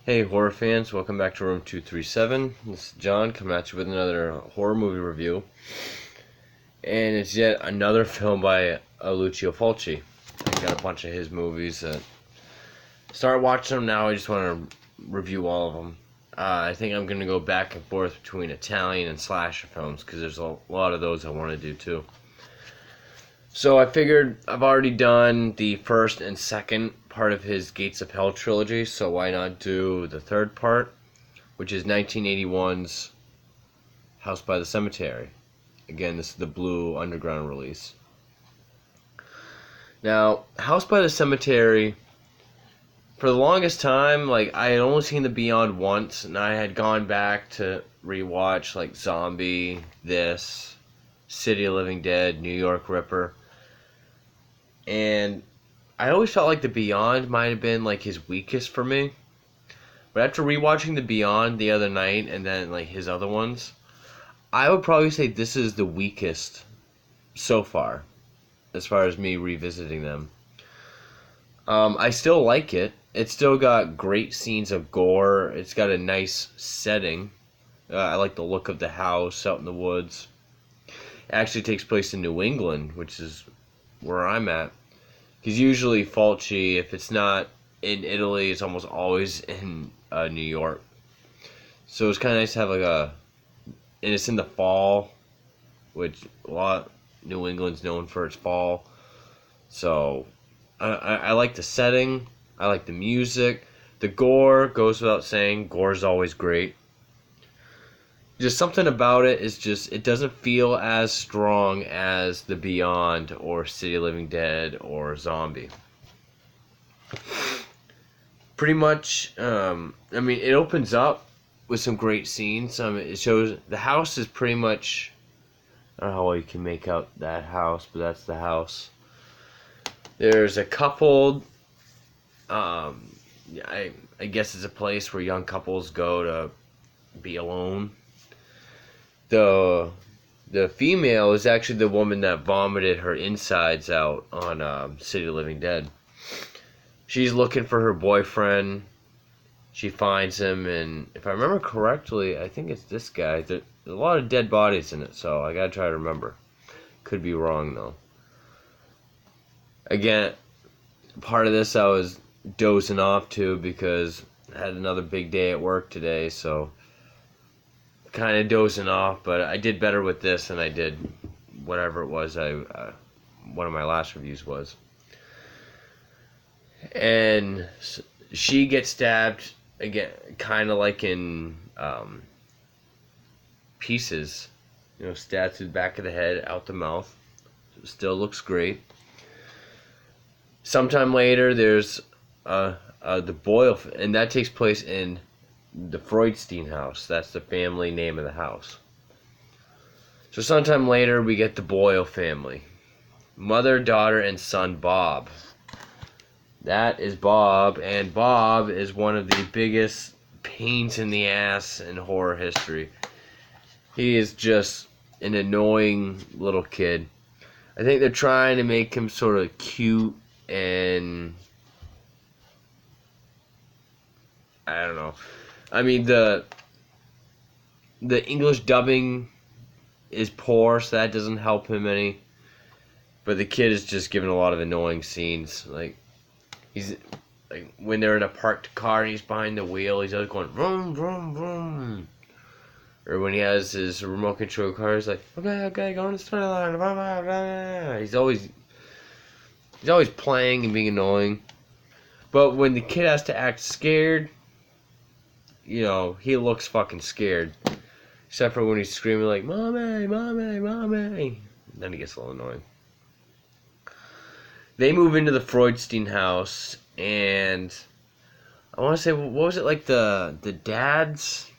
Hey horror fans, welcome back to Room 237. This is John coming at you with another horror movie review. And it's yet another film by Lucio Fulci. I got a bunch of his movies that start watching them now. I just want to review all of them. I think I'm going to go back and forth between Italian and slasher films because there's a lot of those I want to do too. So I figured I've already done the first and second part of his Gates of Hell trilogy, so why not do the third part, which is 1981's House by the Cemetery. Again, this is the Blue Underground release. Now, House by the Cemetery, for the longest time, I had only seen The Beyond once, and I had gone back to rewatch, Zombie, this, City of Living Dead, New York Ripper. And I always felt like The Beyond might have been his weakest for me. But after rewatching The Beyond the other night and then his other ones, I would probably say this is the weakest so far as me revisiting them. I still like it. It's still got great scenes of gore. It's got a nice setting. I like the look of the house out in the woods. It actually takes place in New England, which is where I'm at. Because usually Fulci, if it's not in Italy, it's almost always in New York. So it's kind of nice to have and it's in the fall, which New England's known for its fall. So I like the setting, I like the music. The gore goes without saying, gore's always great. Just something about it is it doesn't feel as strong as The Beyond or City of Living Dead or Zombie. Pretty much, it opens up with some great scenes. It shows the house is pretty much, I don't know how well you can make out that house, but that's the house. There's a couple, I guess it's a place where young couples go to be alone. The female is actually the woman that vomited her insides out on City of Living Dead. She's looking for her boyfriend. She finds him, and if I remember correctly, I think it's this guy. There's a lot of dead bodies in it, so I gotta try to remember. Could be wrong, though. Again, part of this I was dozing off to because I had another big day at work today, so kind of dozing off, but I did better with this than I did whatever it was one of my last reviews was. And she gets stabbed again, kind of like in pieces, stabbed to the back of the head, out the mouth. Still looks great. Sometime later, there's the Boyle, and that takes place in the Fraudstein House. That's the family name of the house. So sometime later, we get the Boyle family. Mother, daughter, and son Bob. That is Bob, and Bob is one of the biggest pains in the ass in horror history. He is just an annoying little kid. I think they're trying to make him sort of cute and I don't know. The English dubbing is poor, so that doesn't help him any. But the kid is just given a lot of annoying scenes. He's when they're in a parked car and he's behind the wheel, he's always going vroom vroom vroom. Or when he has his remote control car, he's like, okay, go on the start line. He's always playing and being annoying. But when the kid has to act scared, he looks fucking scared. Except for when he's screaming like, Mommy, Mommy, Mommy. Then he gets a little annoying. They move into the Fraudstein house, and I want to say, what was it, the dad's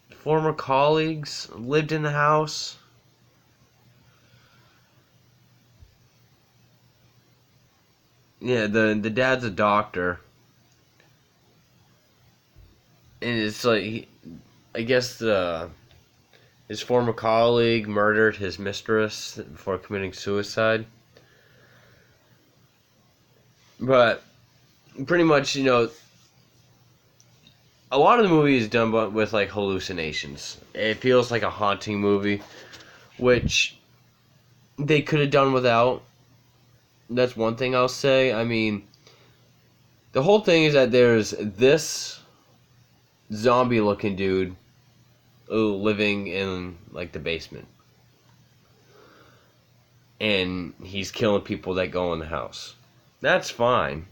former colleagues lived in the house? Yeah, the dad's a doctor. And it's I guess his former colleague murdered his mistress before committing suicide. But pretty much, a lot of the movie is done with like hallucinations. It feels like a haunting movie, which they could have done without. That's one thing I'll say. I mean, the whole thing is that there's this zombie-looking dude living in like the basement, and he's killing people that go in the house. That's fine.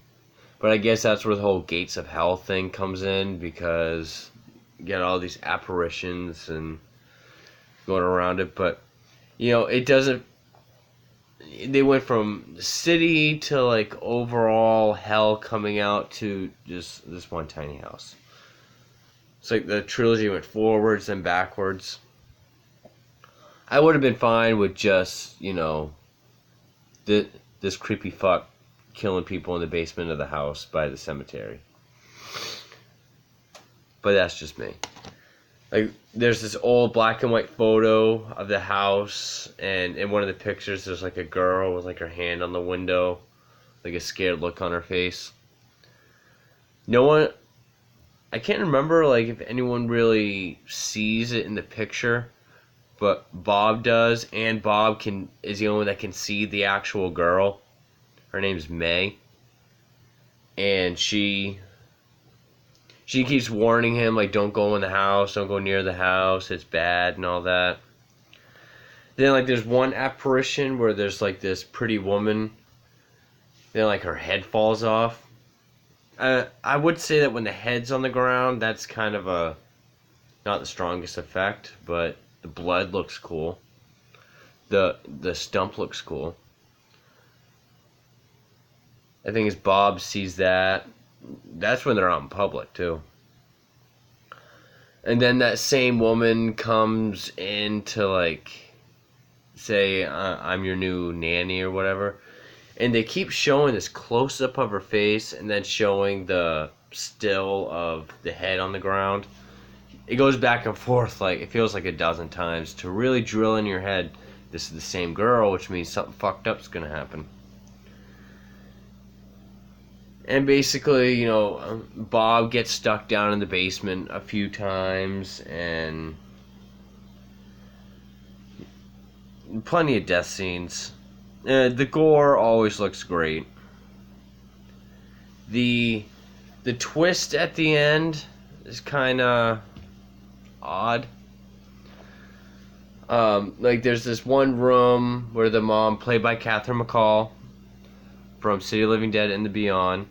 But I guess that's where the whole gates of hell thing comes in, because you get all these apparitions and going around it. But, you know, it doesn't... They went from city to, like, overall hell coming out to just this one tiny house. It's like the trilogy went forwards and backwards. I would have been fine with just, you know, this creepy fuck killing people in the basement of the house by the cemetery. But that's just me. Like, there's this old black and white photo of the house, and in one of the pictures there's like a girl with like her hand on the window, like a scared look on her face. No one, I can't remember like if anyone really sees it in the picture, but Bob does, and Bob is the only one that can see the actual girl. Her name's May, and she keeps warning him, like, don't go in the house, don't go near the house, it's bad and all that. Then, like, there's one apparition where there's, like, this pretty woman, then, like, her head falls off. I would say that when the head's on the ground, that's kind of not the strongest effect, but the blood looks cool. The stump looks cool. I think as Bob sees that, that's when they're out in public, too. And then that same woman comes in to, like, say, I'm your new nanny or whatever. And they keep showing this close-up of her face and then showing the still of the head on the ground. It goes back and forth, like, it feels like a dozen times to really drill in your head, this is the same girl, which means something fucked up's gonna happen. And basically, you know, Bob gets stuck down in the basement a few times, and plenty of death scenes. The gore always looks great. The twist at the end is kind of odd. Like, there's this one room where the mom, played by Catherine McCall from City of Living Dead and the Beyond,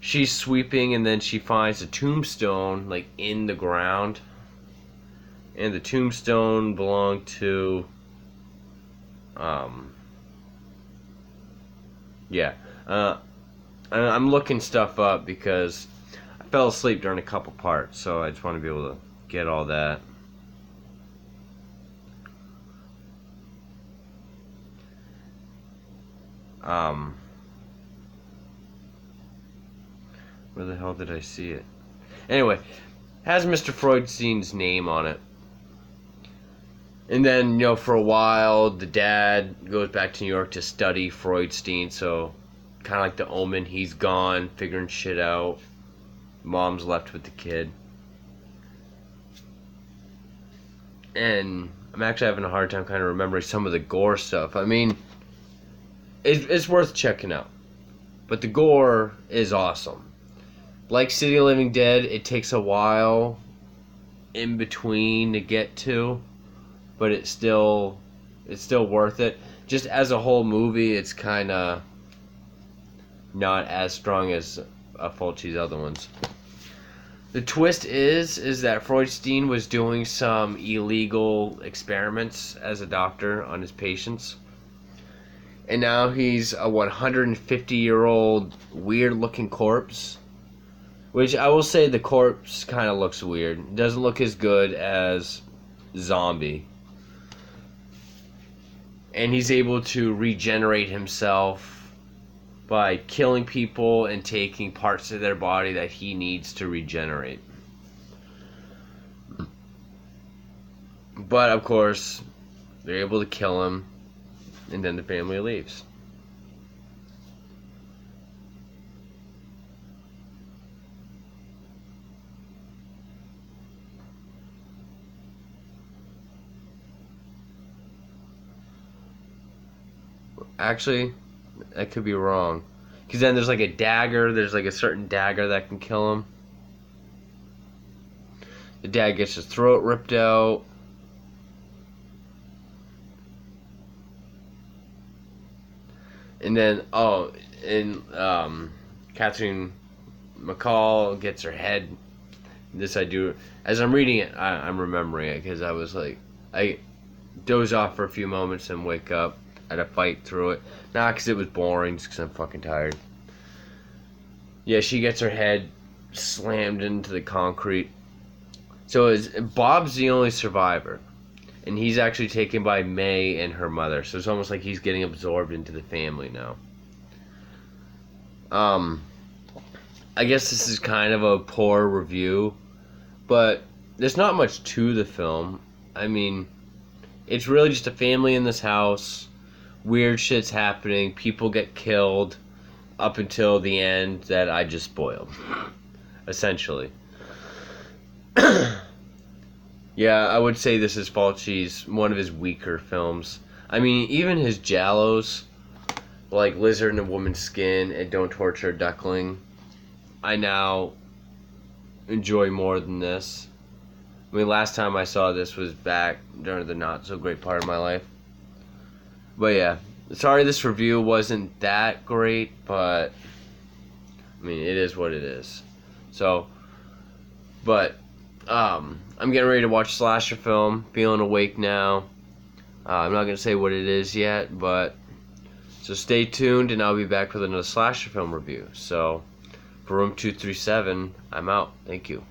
she's sweeping, and then she finds a tombstone, like, in the ground. And the tombstone belonged to... I'm looking stuff up because I fell asleep during a couple parts, so I just want to be able to get all that. Where the hell did I see it? Anyway, has Mr. Fraudstein's name on it. And then, you know, for a while, the dad goes back to New York to study Fraudstein, so kind of like The Omen, he's gone, figuring shit out. Mom's left with the kid. And I'm actually having a hard time kind of remembering some of the gore stuff. I mean, it's worth checking out. But the gore is awesome. Like City of Living Dead, it takes a while in between to get to, but it's still worth it. Just as a whole movie, it's kind of not as strong as Fulci's other ones. The twist is that Fraudstein was doing some illegal experiments as a doctor on his patients. And now he's a 150-year-old weird-looking corpse. Which I will say the corpse kind of looks weird. It doesn't look as good as Zombie. And he's able to regenerate himself by killing people and taking parts of their body that he needs to regenerate. But, of course, they're able to kill him, and then the family leaves. Actually, I could be wrong. Because then there's like a dagger. There's like a certain dagger that can kill him. The dad gets his throat ripped out. And then, Catherine McCall gets her head. This I do. As I'm reading it, I'm remembering it because I was like, I doze off for a few moments and wake up. I had to fight through it. Not because it was boring, just because I'm fucking tired. Yeah, she gets her head slammed into the concrete. So Bob's the only survivor. And he's actually taken by May and her mother. So it's almost like he's getting absorbed into the family now. I guess this is kind of a poor review. But there's not much to the film. I mean, it's really just a family in this house. Weird shit's happening. People get killed. Up until the end that I just spoiled. Essentially. Yeah, I would say this is Fulci's one of his weaker films. I mean, even his giallos, like Lizard in a Woman's Skin and Don't Torture a Duckling, I now enjoy more than this. I mean, last time I saw this was back during the not so great part of my life. But yeah, sorry this review wasn't that great, but I mean, it is what it is. So, but I'm getting ready to watch slasher film. Feeling awake now. I'm not gonna say what it is yet, but so stay tuned, and I'll be back with another slasher film review. So, for Room 237, I'm out. Thank you.